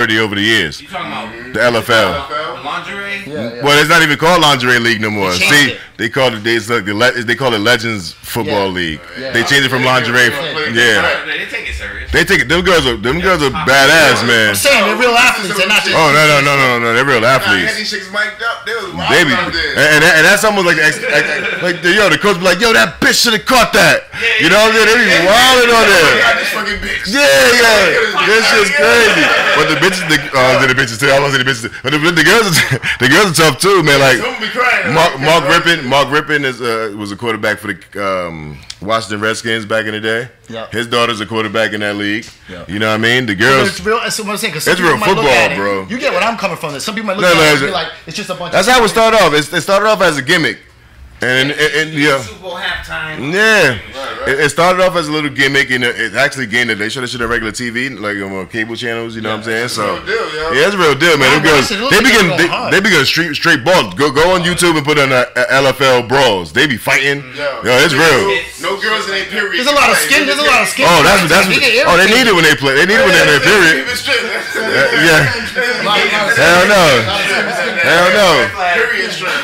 popularity over the years. You talking about the LFL? The lingerie? Yeah. Well, it's not even called lingerie league no more. See, it. they call it they call it Legends Football League. Yeah. They changed it from lingerie. Yeah. They take it serious. They take it. Them girls are badass, man. I'm saying they're real athletes. They're not just. Oh no, they're real athletes. These chicks mic'd up. They was wild Baby, out there. and that's almost like the coach be like, yo, that bitch should have caught that. You know what I'm saying? They be wilding on there. This fucking bitch. Yeah. This shit's crazy. But the bitches, the bitches too. I want to say the bitches, but the girls are tough too, man. Like Mark Rippon was a quarterback for the Washington Redskins back in the day. Yeah. His daughter's a quarterback in that league. Yeah. You know what I mean? The girls. It's real. That's what I'm saying. It's real football, bro. You get what I'm coming from. Some people might look at it and be like, it's just a bunch. That's how it started off. It started off as a gimmick. And yeah. Super Bowl halftime. Yeah. Right. It started off as a little gimmick, and it actually gained it. They showed it on regular TV, like on cable channels. You know what I'm saying? So Real deal, yo. yeah, it's a real deal, man. Them girls, they begin straight ball. Go on YouTube and put on LFL brawls. They be fighting. Yo, it's real. No girls in their period. There's a lot of skin. Oh, that's what. Oh, they need it when they play. They need it when they're in their period. Yeah. Hell no.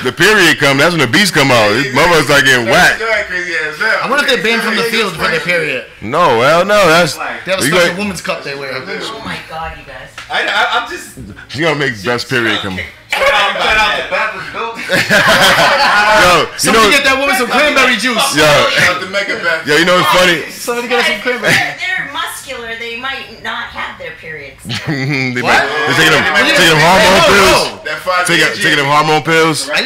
The period come. That's when the beats come out. These motherfuckers start getting whacked. I wonder if they're banned from the field for their period. No, hell no. That's. They have a special women's cup they wear. Oh my God, you guys. I'm just. You gonna make best period come. Cut out the Baptist building. Yo, somebody get that woman some cranberry juice. Yo, you know what's funny? Somebody get her some cranberry. They're muscular. They might not have their periods. They're taking them hormone pills. Taking them hormone pills. Are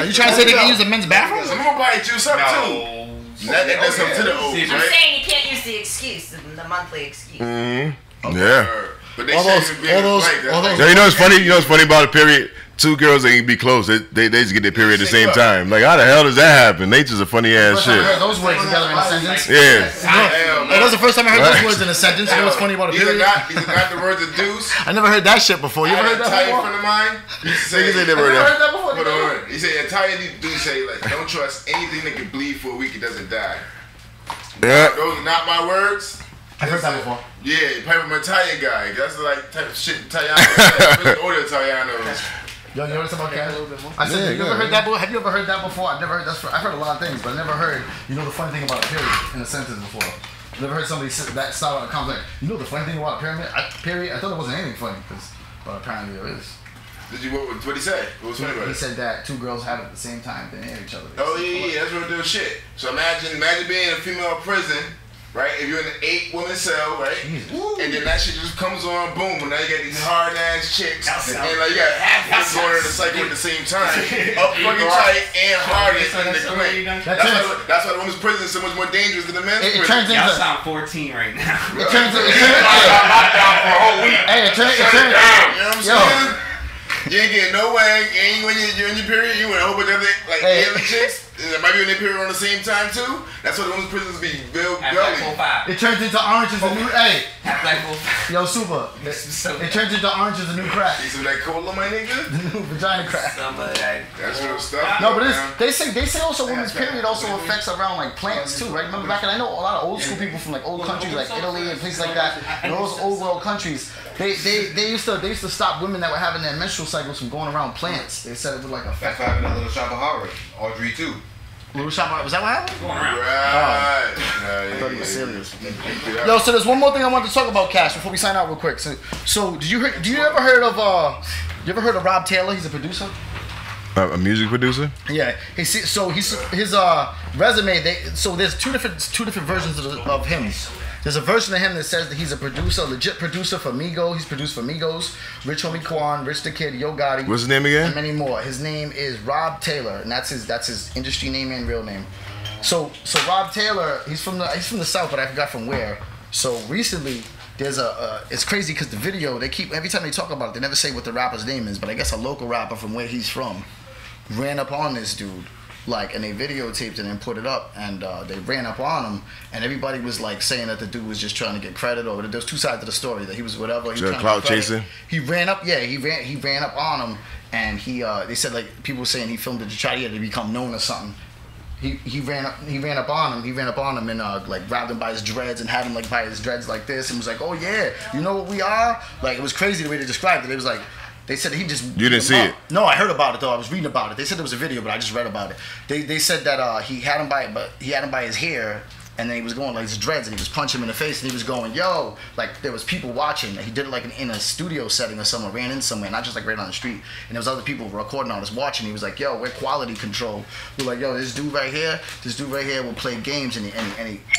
you trying to say they can use the men's bathroom? Some of them buy juice up too. That does something to the O's, I'm right? saying you can't use the excuse, the monthly excuse. Yeah. But they all those. Yo, you know what's funny? You know what's funny about a period? Two girls they can be close. They just get their period at the same time. Like how the hell does that happen? Nature's a funny ass shit. I heard those words together in a sentence. Yeah. That was the first time I heard those words in a sentence. You know what's funny about a period? These are not the words of Deus. I never heard that shit before. You ever heard that before? A friend of mine. He said they never heard that. Hold on. He said entirely Deus say like don't trust anything that can bleed for a week. It doesn't die. Yeah. Those are not my words. I heard that before. Yeah, probably from an Italian guy. That's the like type of shit Italiano. Older Italianos. Yo, you heard something about that? I said, you ever heard that? Have you ever heard that before? I've never heard that. I've heard a lot of things, but I never heard. You know the funny thing about a period in a sentence before. I've never heard somebody say that style of comment. Like, you know the funny thing about a period? I thought it wasn't anything funny, but apparently there is. What he say? What was funny about it? He said that two girls had it at the same time. They near each other. Oh yeah, that's real deal shit. So imagine being in a female prison. Right, if you're in an 8-woman cell, right, and then that shit just comes on, boom, and now you got these hard ass chicks, and like you got half of them going in the cycle at the same time, up fucking tight and hard in the clink. That's why the women's prison is so much more dangerous than the men's prison. Y'all sound 14 right now. It turns into lockdown for a whole week. Hey, it turns. You know what I'm saying? You ain't getting no wang, and when you're in your period, you with a whole bunch of other like other chicks. That might be in their period on the same time too. That's what the women's prisons be real gully. It turns into orange is the new Black Yo, super. It turns into orange is the new crack. You see that cola, my nigga? The new vagina crack. That's real stuff. No, but they say also women's period also affects around like plants too, right? Remember back, and I know a lot of old school people from like old countries like Italy and places like that, and those old world countries. They used to stop women that were having their menstrual cycles from going around plants. They said it would like affect. That's why having a little shop of horror. Audrey too. Little shop, was that what happened? Right. I thought he was serious. Yo, so there's one more thing I wanted to talk about, Kash, before we sign out real quick. So do you ever heard of Rob Taylor? He's a producer. A music producer? Yeah. His resume. There's two different versions of him. There's a version of him that says that he's a producer, a legit producer for Migos. He's produced for Migos, Rich Homie Quan, Rich the Kid, Yo Gotti. What's his name again? And many more. His name is Rob Taylor, and that's his industry name and real name. So Rob Taylor, he's from the South, but I forgot from where. So recently, there's it's crazy because the video every time they talk about it, they never say what the rapper's name is, but I guess a local rapper from where he's from ran up on this dude. And they videotaped it and put it up, and they ran up on him, and everybody was like saying that the dude was just trying to get credit, or there's two sides to the story, that he was whatever. He was clout chasing. He ran up, he ran up on him, and they said like people were saying he filmed it to try to get it to become known or something. he ran up on him and like grabbed him by his dreads and had him like by his dreads like this and was like, oh yeah, you know what we are? Like it was crazy the way they described it. It was like they said he just You didn't see it? No, I heard about it though. I was reading about it. They said there was a video, but I just read about it. They said that he had him by his hair. And then he was going like his dreads, and he was punching him in the face, and he was going, "Yo!" Like there was people watching. He did it like in a studio setting or somewhere, ran in somewhere, not just like right on the street. And there was other people recording on us watching. He was like, "Yo, we're quality control." We're like, "Yo, this dude right here will play games, and he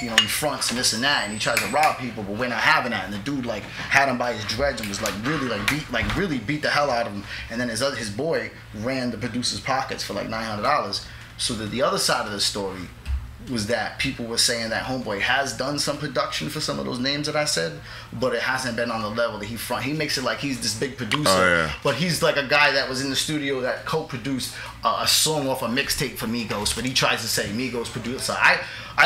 you know he fronts and this and that, and he tries to rob people, but we're not having that." And the dude like had him by his dreads and was like really beat the hell out of him. And then his boy ran the producer's pockets for like $900. So that the other side of the story was that people were saying that Homeboy has done some production for some of those names that I said, but it hasn't been on the level that he makes it like he's this big producer, but he's like a guy that was in the studio that co-produced a song off a mixtape for Migos, but he tries to say Migos producer. I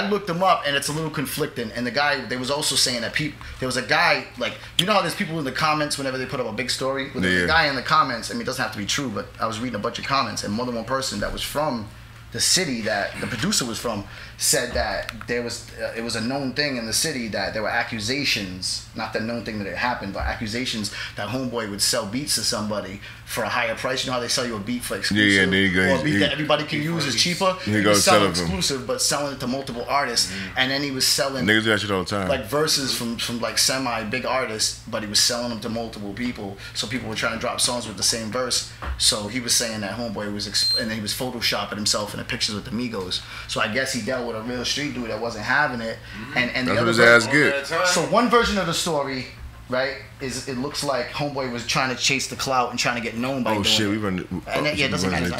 looked him up and it's a little conflicting, and the guy, they was also saying that there was a guy, like, you know how there's people in the comments whenever they put up a big story? Well, there's a guy in the comments, I mean, it doesn't have to be true, but I was reading a bunch of comments, and more than one person that was from the city that the producer was from said that it was a known thing in the city that there were accusations, not the known thing that it happened, but accusations that Homeboy would sell beats to somebody for a higher price. You know how they sell you a beat for exclusive, or a beat that everybody can use is cheaper. He was selling exclusive, but selling it to multiple artists, and then he was selling niggas do that shit all the time, like verses from like semi big artists, but he was selling them to multiple people. So people were trying to drop songs with the same verse. So he was saying that Homeboy was and then he was photoshopping himself in the pictures with the Migos. So I guess he dealt with a real street dude that wasn't having it, and the that's other what his ass get. So one version of the story, right, is it looks like Homeboy was trying to chase the clout and trying to get known by doing it. We run. And then, it doesn't matter. The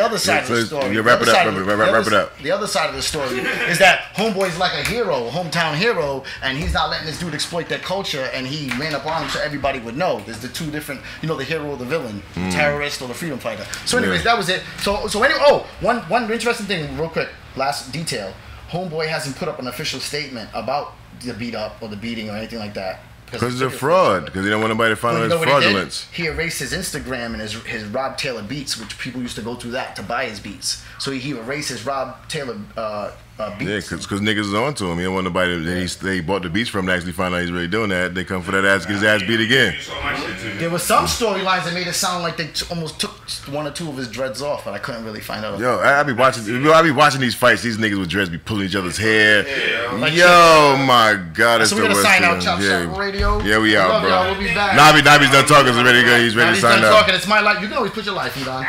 other side of the story. Wrap it up. The other side of the story is that Homeboy's like a hero, a hometown hero, and he's not letting this dude exploit that culture, and he ran up on him so everybody would know. There's the two different, you know, the hero or the villain, the terrorist or the freedom fighter. So anyways, that was it. So anyway, one interesting thing, real quick, last detail. Homeboy hasn't put up an official statement about the beat up or the beating or anything like that. Because it's a fraud. Because he don't want nobody to find out his fraudulence. He erased his Instagram and his Rob Taylor beats, which people used to go through that to buy his beats. So he erased his Rob Taylor beats. Yeah, because niggas is on to him. He don't want nobody they bought the beats from to actually find out he's really doing that. They come for that ass, get his ass beat again. There was some storylines that made it sound like they almost took one or two of his dreads off, but I couldn't really find out. Yo, I be watching these fights. These niggas with dreads be pulling each other's hair. Yo, my God, it's so the we're worst. Gonna sign out Chopp Shop Radio. Yeah, we out, bro. We'll be back. Nahbi's done talking. He's ready to sign out. It's my life. You can always put your life feed on.